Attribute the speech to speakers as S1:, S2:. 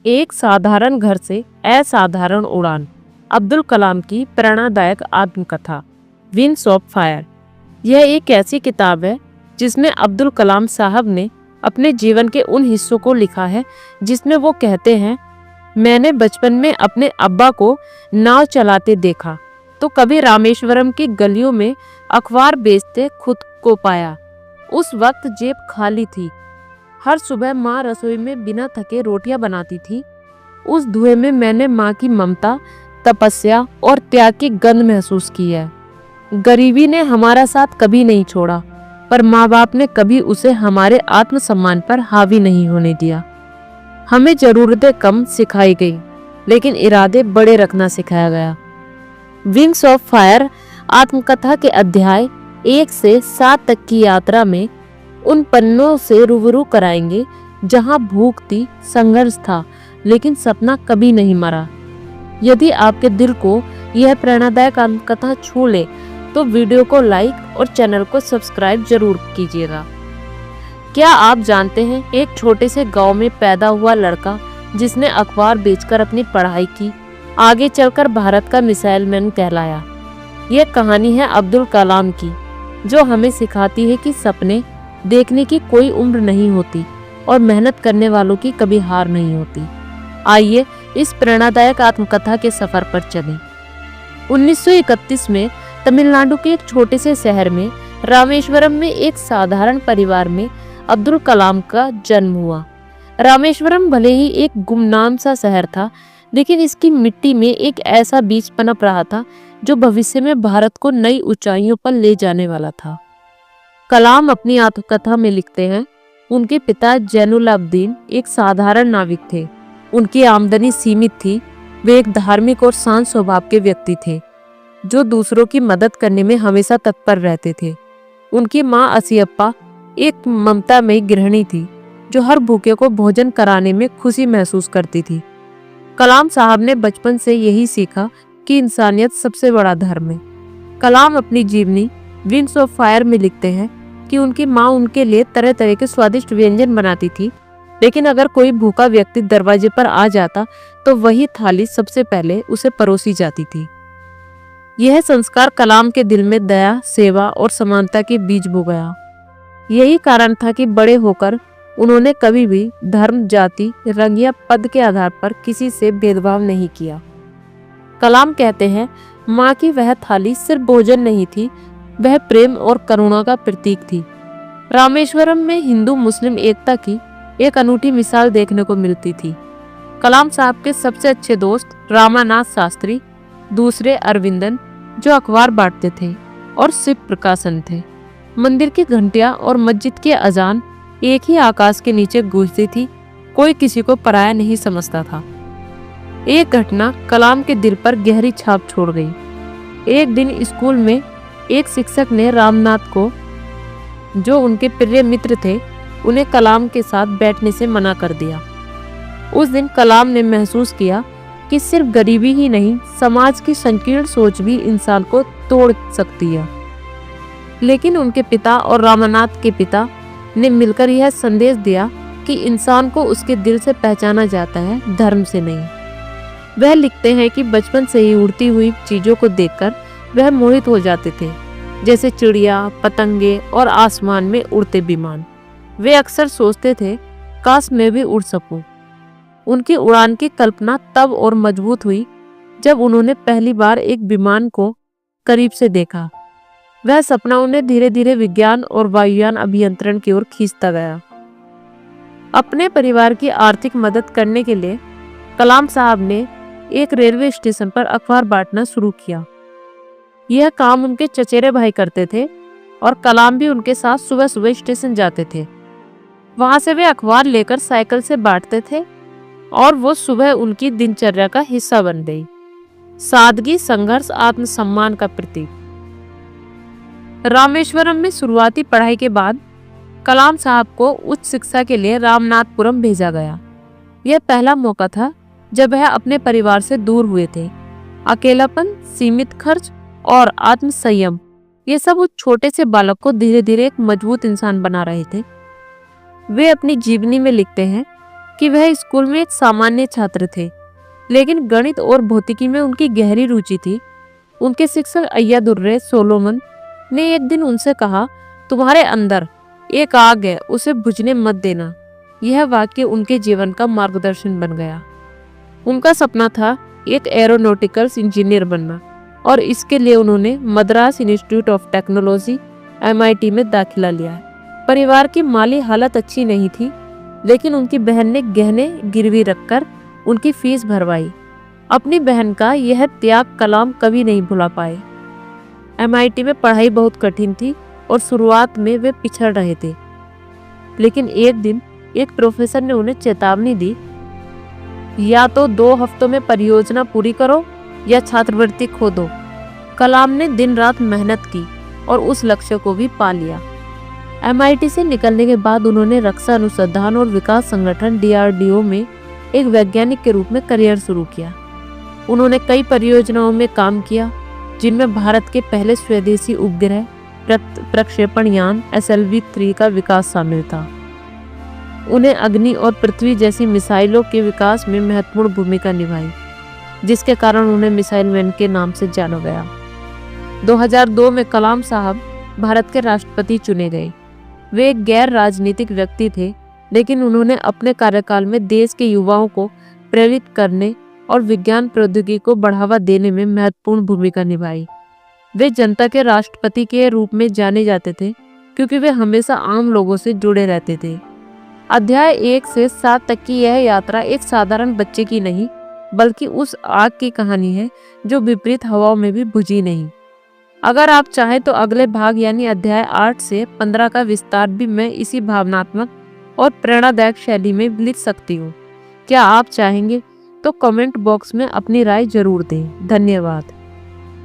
S1: एक साधारण घर से असाधारण उड़ान, अब्दुल कलाम की प्रेरणादायक आत्मकथा विंग्स ऑफ फायर। यह एक ऐसी किताब है जिसमें अब्दुल कलाम साहब ने अपने जीवन के उन हिस्सों को लिखा है जिसमें वो कहते हैं, मैंने बचपन में अपने अब्बा को नाव चलाते देखा तो कभी रामेश्वरम की गलियों में अखबार बेचते खुद को पाया। उस वक्त जेब खाली थी। हर सुबह माँ रसोई में बिना थके रोटियां बनाती थी। उस धुएं में मैंने माँ की ममता, तपस्या और त्याग की गंध महसूस की है। गरीबी ने हमारा साथ कभी नहीं छोड़ा, पर माँ बाप ने कभी उसे हमारे आत्मसम्मान पर हावी नहीं होने दिया। हमें जरूरतें कम सिखाई गई, लेकिन इरादे बड़े रखना सिखाया गया। विंग्स ऑफ फायर आत्मकथा के अध्याय 1 से 7 तक की यात्रा में उन पन्नों से रूबरू कराएंगे जहां भूख थी, संघर्ष था, लेकिन सपना कभी नहीं मरा। यदि आपके दिल को यह प्रेरणादायक आत्मकथा छू ले तो वीडियो को लाइक और चैनल को सब्सक्राइब जरूर कीजिएगा। क्या आप जानते हैं, एक छोटे से गांव में पैदा हुआ लड़का जिसने अखबार बेचकर अपनी पढ़ाई की, आगे चलकर भारत का मिसाइल मैन कहलाया। यह कहानी है अब्दुल कलाम की, जो हमें सिखाती है कि सपने देखने की कोई उम्र नहीं होती और मेहनत करने वालों की कभी हार नहीं होती। आइए इस प्रेरणादायक आत्मकथा के सफर पर चलें। 1931 में तमिलनाडु के एक छोटे से शहर में रामेश्वरम में एक साधारण परिवार में अब्दुल कलाम का जन्म हुआ। रामेश्वरम भले ही एक गुमनाम सा शहर था, लेकिन इसकी मिट्टी में एक ऐसा बीज पनप रहा था जो भविष्य में भारत को नई ऊंचाइयों पर ले जाने वाला था। कलाम अपनी आत्मकथा में लिखते हैं, उनके पिता जैनुल अब्दीन एक साधारण नाविक थे। उनकी आमदनी सीमित थी। वे एक धार्मिक और शांत स्वभाव के व्यक्ति थे जो दूसरों की मदद करने में हमेशा तत्पर रहते थे। उनकी माँ असियप्पा एक ममतामयी गृहिणी थी जो हर भूखे को भोजन कराने में खुशी महसूस करती थी। कलाम साहब ने बचपन से यही सीखा कि इंसानियत सबसे बड़ा धर्म है। कलाम अपनी जीवनी विंग्स ऑफ फायर में लिखते हैं कि उनकी माँ उनके लिए तरह तरह के स्वादिष्ट व्यंजन बनाती थी, लेकिन अगर कोई भूखा व्यक्ति दरवाजे पर आ जाता तो वही थाली सबसे पहले उसे परोसी जाती थी। यह संस्कार कलाम के दिल में दया, सेवा और समानता के बीज बो गया। यही कारण था कि बड़े होकर उन्होंने कभी भी धर्म, जाति, रंग या पद के आधार पर किसी से भेदभाव नहीं किया। कलाम कहते हैं, माँ की वह थाली सिर्फ भोजन नहीं थी, वह प्रेम और करुणा का प्रतीक थी। रामेश्वरम में हिंदू मुस्लिम एकता की एक अनूठी मिसाल देखने को मिलती थी। कलाम साहब के सबसे अच्छे दोस्त रामानाथ शास्त्री, दूसरे अरविंदन जो अखबार बांटते थे, और शिव प्रकाशन थे। मंदिर की घंटियां और मस्जिद के अजान एक ही आकाश के नीचे गूंजती थी। कोई किसी को पराया नहीं समझता था। एक घटना कलाम के दिल पर गहरी छाप छोड़ गई। एक दिन स्कूल में एक शिक्षक ने रामनाथ को, जो उनके प्रिय मित्र थे, उन्हें कलाम के साथ बैठने से मना कर दिया। उस दिन कलाम ने महसूस किया कि सिर्फ गरीबी ही नहीं, समाज की संकीर्ण सोच भी इंसान को तोड़ सकती है। लेकिन उनके पिता और रामनाथ के पिता ने मिलकर यह संदेश दिया कि इंसान को उसके दिल से पहचाना जाता है, धर्म से नहीं। वह लिखते हैं कि बचपन से ही उड़ती हुई चीजों को देखकर वह मोहित हो जाते थे, जैसे चिड़िया, पतंगे और आसमान में उड़ते विमान। वे अक्सर सोचते थे, काश मैं भी उड़ सकूं। उनकी उड़ान की कल्पना तब और मजबूत हुई जब उन्होंने पहली बार एक विमान को करीब से देखा। वह सपना उन्हें धीरे धीरे विज्ञान और वायुयान अभियंत्रण की ओर खींचता गया। अपने परिवार की आर्थिक मदद करने के लिए कलाम साहब ने एक रेलवे स्टेशन पर अखबार बांटना शुरू किया। यह काम उनके चचेरे भाई करते थे और कलाम भी उनके साथ सुबह सुबह स्टेशन जाते थे। वहां से वे अखबार लेकर साइकिल से बांटते थे और वो सुबह उनकी दिनचर्या का हिस्सा बन गई। सादगी, संघर्ष, आत्मसम्मान का प्रतीक। रामेश्वरम में शुरुआती पढ़ाई के बाद कलाम साहब को उच्च शिक्षा के लिए रामनाथपुरम भेजा गया। यह पहला मौका था जब वह अपने परिवार से दूर हुए थे। अकेलापन, सीमित खर्च और आत्मसंयम, ये सब उस छोटे से बालक को धीरे धीरे एक मजबूत इंसान बना रहे थे। वे अपनी जीवनी में लिखते हैं कि वह स्कूल में एक सामान्य छात्र थे, लेकिन गणित और भौतिकी में उनकी गहरी रुचि थी। उनके शिक्षक अय्यादुर्रे सोलोमन ने एक दिन उनसे कहा, तुम्हारे अंदर एक आग है, उसे बुझने मत देना। यह वाक्य उनके जीवन का मार्गदर्शन बन गया। उनका सपना था एक एरोनॉटिकल्स इंजीनियर बनना और इसके लिए उन्होंने Madras institute of technology MIT में दाखिला लिया। परिवार की माली हालत अच्छी नहीं थी, लेकिन उनकी बहन ने गहने गिरवी रखकर उनकी फीस भरवाई। अपनी बहन का यह त्याग कलाम कभी नहीं भुला पाए। MIT में पढ़ाई बहुत कठिन थी और शुरुआत में वे पिछड़ रहे थे, लेकिन एक दिन एक प्रोफेसर ने उन्हें चेतावनी दी, या तो 2 हफ्तों में परियोजना पूरी करो या छात्रवृत्ति खो दो। कलाम ने दिन रात मेहनत की और उस लक्ष्य को भी पा लिया। MIT से निकलने के बाद उन्होंने रक्षा अनुसंधान और विकास संगठन DRDO में एक वैज्ञानिक के रूप में करियर शुरू किया। उन्होंने कई परियोजनाओं में काम किया, जिनमें भारत के पहले स्वदेशी उपग्रह प्रक्षेपण यान SLV-3 का विकास शामिल था। उन्हें अग्नि और पृथ्वी जैसी मिसाइलों के विकास में महत्वपूर्ण भूमिका निभाई, जिसके कारण उन्हें मिसाइल मैन के नाम से जाना गया। 2002 में कलाम साहब भारत के राष्ट्रपति चुने गए। वे एक गैर राजनीतिक व्यक्ति थे, लेकिन उन्होंने अपने कार्यकाल में देश के युवाओं को प्रेरित करने और विज्ञान प्रौद्योगिकी को बढ़ावा देने में महत्वपूर्ण भूमिका निभाई। वे जनता के राष्ट्रपति के रूप में जाने जाते थे, क्योंकि वे हमेशा आम लोगों से जुड़े रहते थे। अध्याय 1 से 7 तक की यह यात्रा एक साधारण बच्चे की नहीं, बल्कि उस आग की कहानी है जो विपरीत हवाओं में भी बुझी नहीं। अगर आप चाहें तो अगले भाग यानी अध्याय 8 से 15 का विस्तार भी मैं इसी भावनात्मक और प्रेरणादायक शैली में लिख सकती हूँ। क्या आप चाहेंगे तो कमेंट बॉक्स में अपनी राय जरूर दें। धन्यवाद।